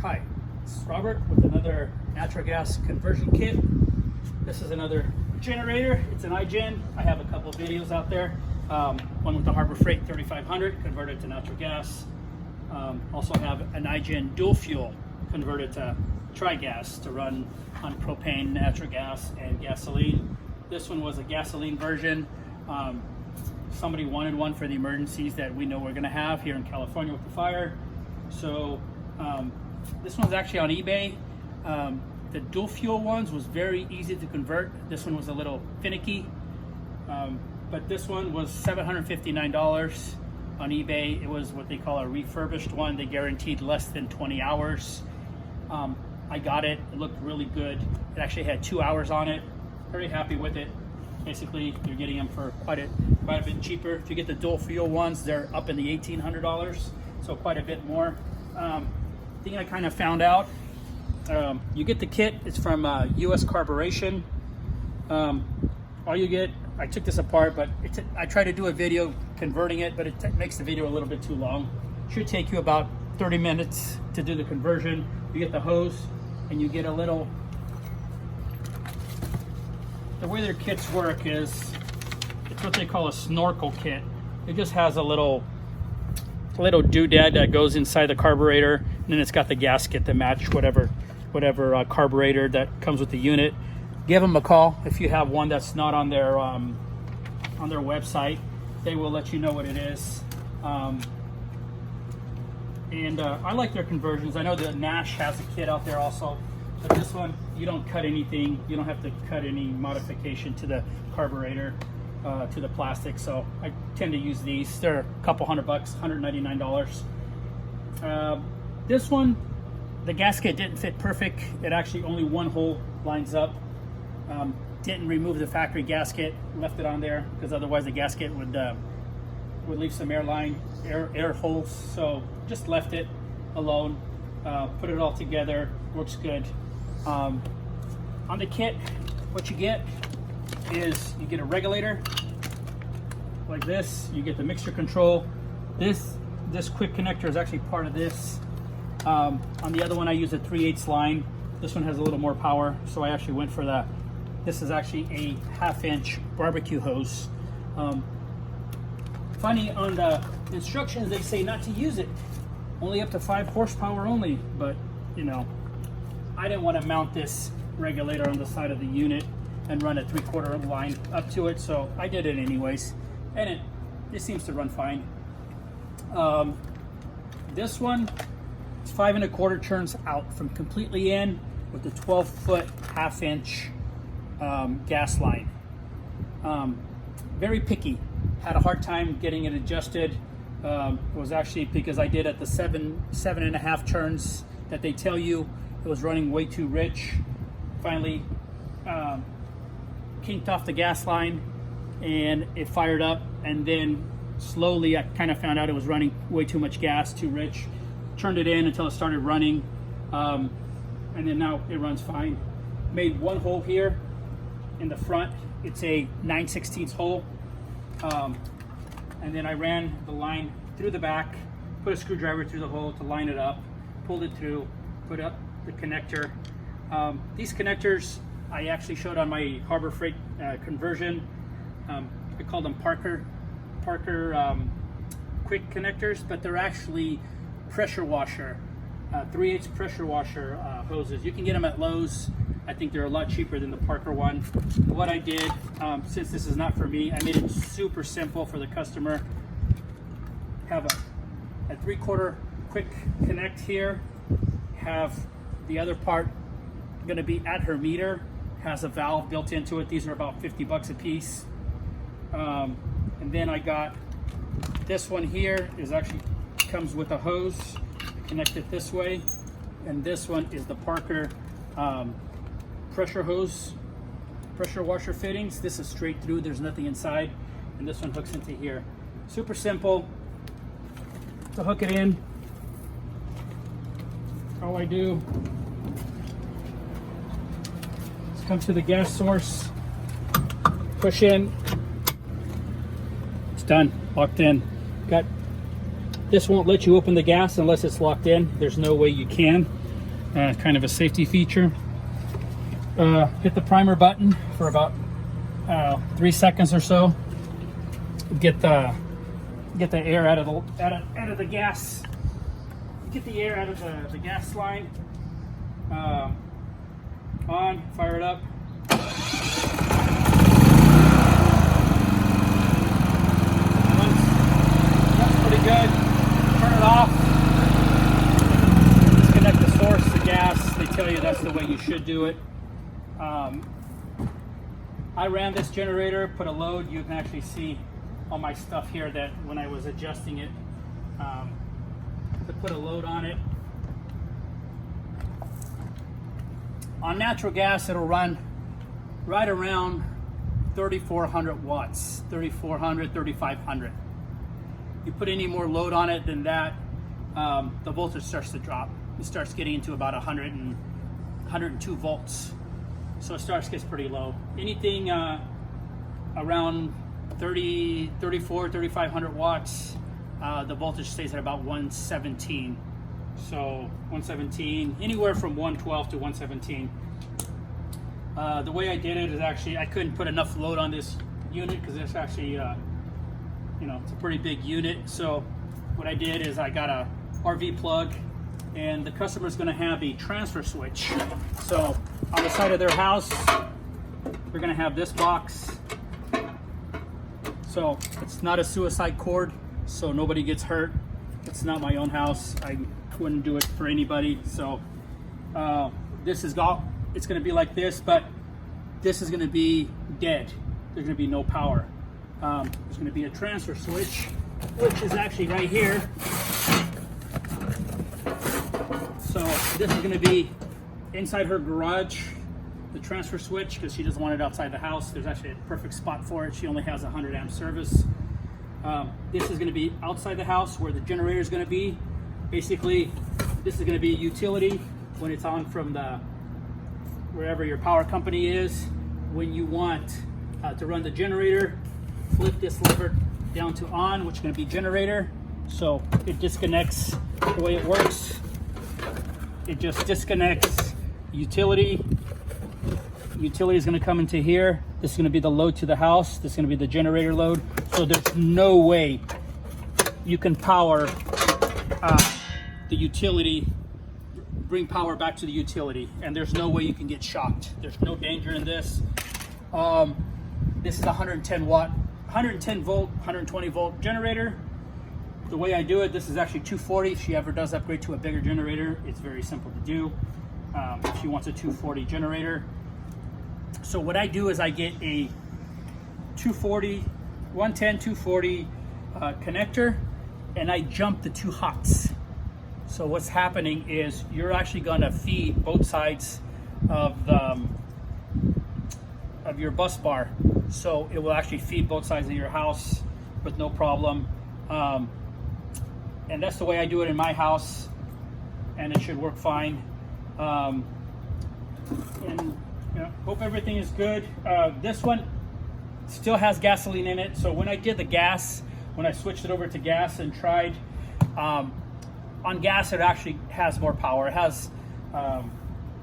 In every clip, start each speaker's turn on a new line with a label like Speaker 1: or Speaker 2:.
Speaker 1: Hi, it's Robert with another natural gas conversion kit. This is another generator. It's an IGEN. I have a couple videos out there. One with the Harbor Freight 3500 converted to natural gas. Also have an IGEN dual fuel converted to tri-gas to run on propane, natural gas, and gasoline. This one was a gasoline version. Somebody wanted one for the emergencies that we know we're going to have here in California with the fire. So this one's actually on eBay. The dual fuel ones was very easy to convert. This one was a little finicky, but this one was $759 on eBay. It was what they call a refurbished one. They guaranteed less than 20 hours. I got it. It looked really good. It actually had 2 hours on it. Very happy with it. Basically, you're getting them for quite a bit cheaper. If you get the dual fuel ones, they're up in the $1,800, so quite a bit more. Thing I kind of found out, you get the kit. It's from US Carburation. All you get, I took this apart, but I tried to do a video converting it, but it makes the video a little bit too long. Should take you about 30 minutes to do the conversion. You get the hose, and you get a little. The way their kits work is, it's what they call a Snorkel kit. It just has a little doodad that goes inside the carburetor, and then it's got the gasket to match whatever carburetor that comes with the unit. Give them a call if you have one that's not on their website. They will let you know what it is. I like their conversions. I know that Nash has a kit out there also, but this one, you don't cut anything. You don't have to cut any modification to the carburetor, to the plastic. So I tend to use these. They're a couple $100, $199. This one, the gasket didn't fit perfect. It actually only one hole lines up. Didn't remove the factory gasket, left it on there because otherwise the gasket would leave some air holes. So just left it alone. Put it all together. Works good. On the kit, what you get is you get a regulator like this. You get the mixture control. This quick connector is actually part of this. On the other one, I use a 3/8 line. This one has a little more power, so I actually went for that. This is actually a 1/2-inch barbecue hose. Funny, on the instructions they say not to use it, only up to 5 horsepower only, but you know, I didn't want to mount this regulator on the side of the unit and run a 3/4 line up to it, so I did it anyways, and it seems to run fine. This one, it's 5 1/4 turns out from completely in with the 12-foot 1/2-inch gas line. Very picky. Had a hard time getting it adjusted. It was actually because I did at the 7.5 turns that they tell you. It was running way too rich. Finally kinked off the gas line and it fired up, and then slowly I kind of found out it was running way too much gas, too rich. Turned it in until it started running, and then now it runs fine. Made one hole here in the front. It's a 9/16 hole, and then I ran the line through the back, put a screwdriver through the hole to line it up, pulled it through, put up the connector. These connectors I actually showed on my Harbor Freight conversion. I call them Parker quick connectors, but they're actually pressure washer, 3/8 pressure washer hoses. You can get them at Lowe's. I think they're a lot cheaper than the Parker one. What I did, since this is not for me, I made it super simple for the customer. Have a 3/4 quick connect here. Have the other part going to be at her meter. Has a valve built into it. These are about $50 a piece. And then I got this one here. Is actually comes with a hose. Connect it this way, and this one is the Parker pressure hose, pressure washer fittings. This is straight through. There's nothing inside, and this one hooks into here. Super simple to hook it in. All I do is come to the gas source, push in, it's done, locked in. Got This won't let you open the gas unless it's locked in. There's no way you can. kind of a safety feature. Hit the primer button for about 3 seconds or so. Get the air out of the gas. Get the air out of the gas line. On, fire it up. That's pretty good. Turn it off. Disconnect the source, the gas. They tell you that's the way you should do it. I ran this generator, put a load. You can actually see all my stuff here that when I was adjusting it, to put a load on it. On natural gas, it'll run right around 3,400 watts, 3,400, 3,500. You put any more load on it than that, the voltage starts to drop. It starts getting into about 102 volts. So it gets pretty low. Anything around 34, 3,500 watts, the voltage stays at about 117. So 117, anywhere from 112 to 117. The way I did it is actually, I couldn't put enough load on this unit because it's actually, it's a pretty big unit. So what I did is I got a RV plug, and the customer's gonna have a transfer switch. So on the side of their house, we're gonna have this box. So it's not a suicide cord, so nobody gets hurt. It's not my own house. I wouldn't do it for anybody. So this is it's gonna be like this, but this is gonna be dead. There's gonna be no power. There's gonna be a transfer switch, which is actually right here. So this is gonna be inside her garage, the transfer switch, because she doesn't want it outside the house. There's actually a perfect spot for it. She only has 100 amp service. This is gonna be outside the house where the generator is gonna be. Basically, this is gonna be a utility when it's on from wherever your power company is. When you want to run the generator, flip this lever down to on, which is gonna be generator. So it disconnects. The way it works, it just disconnects utility. Utility is going to come into here. This is going to be the load to the house. This is going to be the generator load. So there's no way you can power the utility, bring power back to the utility, and there's no way you can get shocked. There's no danger in this. This is a 110 volt, 120 volt generator. The way I do it, this is actually 240. If she ever does upgrade to a bigger generator, it's very simple to do. If she wants a 240 generator. So what I do is I get a 240, 110, 240 connector, and I jump the two hots. So what's happening is you're actually gonna feed both sides of your bus bar. So it will actually feed both sides of your house with no problem. And that's the way I do it in my house, and it should work fine. Hope everything is good. This one still has gasoline in it. So when I did the gas, when I switched it over to gas and tried, on gas it actually has more power. It has,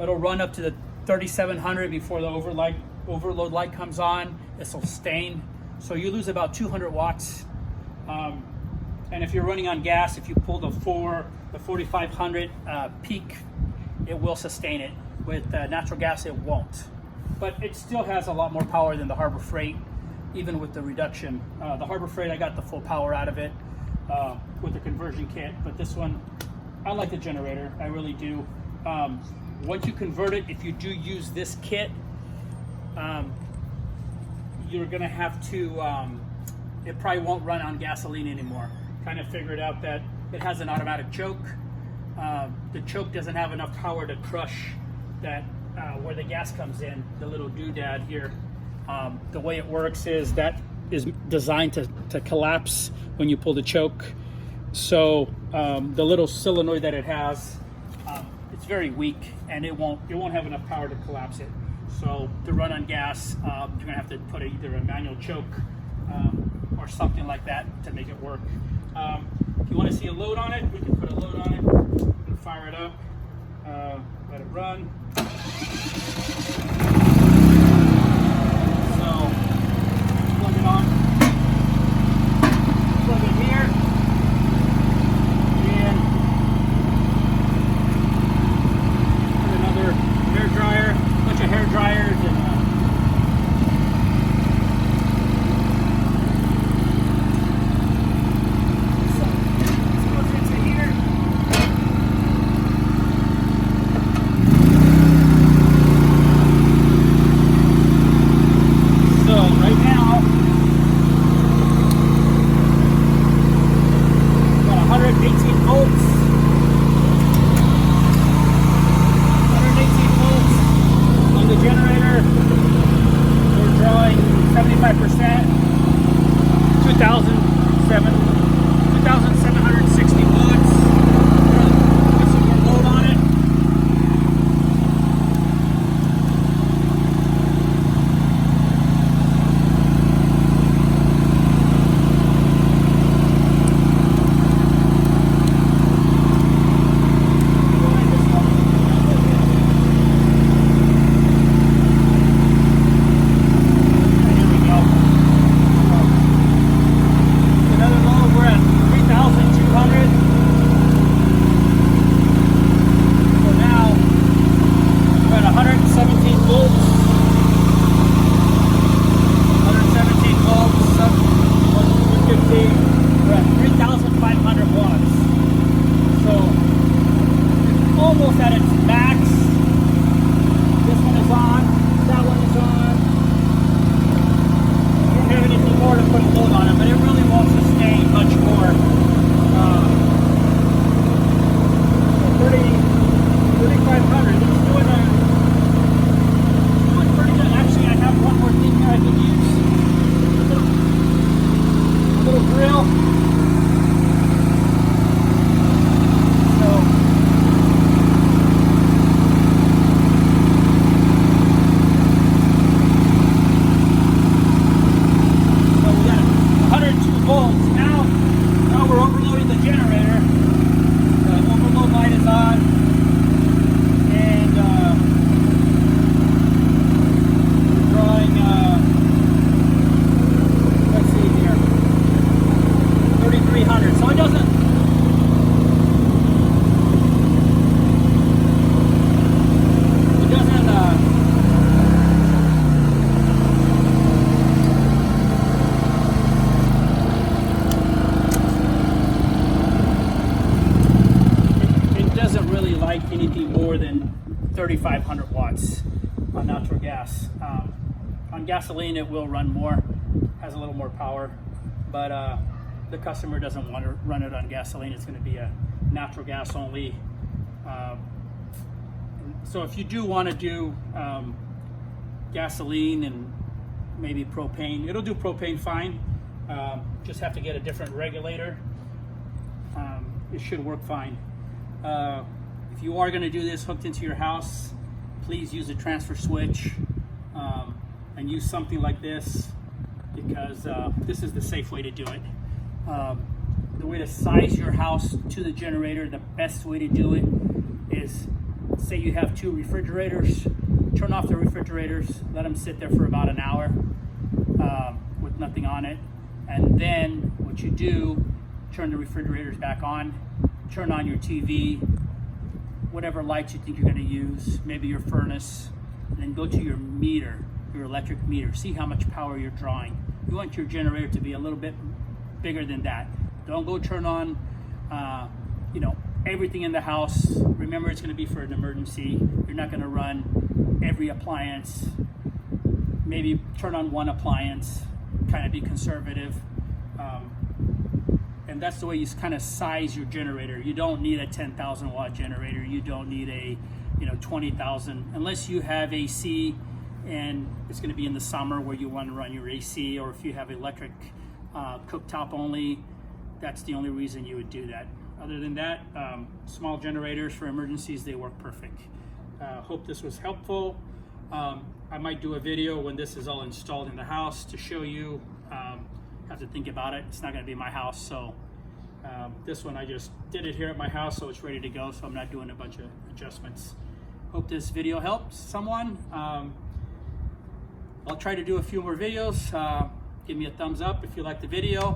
Speaker 1: it'll run up to the 3700 before the overload light comes on. This will stain. So you lose about 200 watts. And if you're running on gas, if you pull the 4500 peak, it will sustain it. With natural gas, it won't. But it still has a lot more power than the Harbor Freight, even with the reduction. The Harbor Freight, I got the full power out of it with the conversion kit. But this one, I like the generator, I really do. Once you convert it, if you do use this kit, you're gonna have to, it probably won't run on gasoline anymore. Kind of figured out that it has an automatic choke. The choke doesn't have enough power to crush that where the gas comes in, the little doodad here. The way it works is that is designed to collapse when you pull the choke. So the little solenoid that it has, it's very weak, and it won't have enough power to collapse it. So to run on gas, you're gonna have to put either a manual choke or something like that to make it work. If you want to see a load on it, we can put a load on it and fire it up. Let it run. Plug it on. Plug it here. And put another hair dryer, bunch of hair dryers, and so what's into here. So right now, got 118 volts. 118 volts on the generator. We're drawing 75%. 2,760 watts. Put some more load on it. Almost at its max. This one is on, that one is on. I don't have anything more to put a load on it, but it really won't sustain much more. 3,500. It's doing pretty good. Actually, I have one more thing here I can use. A little grill. Anything more than 3,500 watts on natural gas. On gasoline, it will run more, has a little more power, but the customer doesn't want to run it on gasoline. It's going to be a natural gas only. So if you do want to do gasoline and maybe propane, it'll do propane fine. Just have to get a different regulator. It should work fine. If you are going to do this hooked into your house, please use a transfer switch and use something like this, because this is the safe way to do it. The way to size your house to the generator, the best way to do it is, say you have 2 refrigerators, turn off the refrigerators, let them sit there for about an hour with nothing on it, and then what you do, turn the refrigerators back on, turn on your TV, whatever lights you think you're going to use, maybe your furnace, and then go to your meter, your electric meter. See how much power you're drawing. You want your generator to be a little bit bigger than that. Don't go turn on, everything in the house. Remember, it's going to be for an emergency. You're not going to run every appliance. Maybe turn on one appliance. Kind of be conservative. And that's the way you kind of size your generator. You don't need a 10,000 watt generator. You don't need a 20,000, unless you have AC and it's going to be in the summer where you want to run your AC, or if you have electric cooktop only, that's the only reason you would do that. Other than that, small generators for emergencies, they work perfect. Hope this was helpful. I might do a video when this is all installed in the house to show you. Have to think about it. It's not going to be my house, so this one I just did it here at my house, so it's ready to go, so I'm not doing a bunch of adjustments. Hope this video helps someone. I'll try to do a few more videos. Give me a thumbs up if you like the video.